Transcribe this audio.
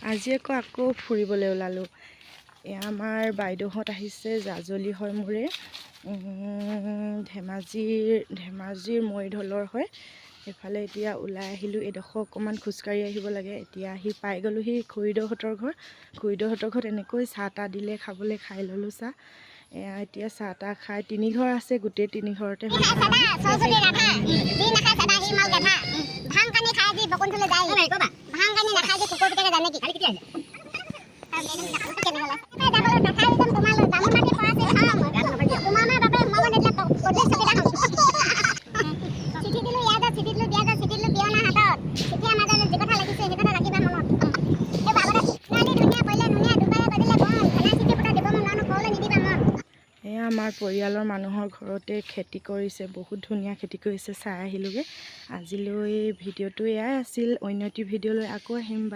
আজি আকৌ ফুৰিবলৈ ওলালোঁ। এয়া আমাৰ বাইদেউহঁত আহিছে, জাজলি হয় মোৰে, ধেমাজিৰ মৰিঢলৰ হয়। সেইফালে এতিয়া ওলাই আহিলোঁ। এইডোখৰ অকণমান খোজকাঢ়ি আহিব লাগে। এতিয়া আহি পাই গ'লোহি খুৰীদেউহঁতৰ ঘৰ। খুৰীদেউহঁতৰ ঘৰত এনেকৈ চাহ তাহ দিলে খাবলৈ, খাই ল'লোঁ চাহ। এয়া এতিয়া চাহ তাহ খাই 3 ঘৰ আছে, গোটেই 3 ঘৰতে আমাৰ পৰিয়ালৰ মানুহৰ ঘৰতে খেতি কৰিছে, বহুত ধুনীয়া খেতি কৰিছে, চাই আহিলোঁগৈ। আজিলৈ ভিডিঅ'টো এয়াই আছিল। অন্য এটি ভিডিঅ' লৈ আকৌ আহিম।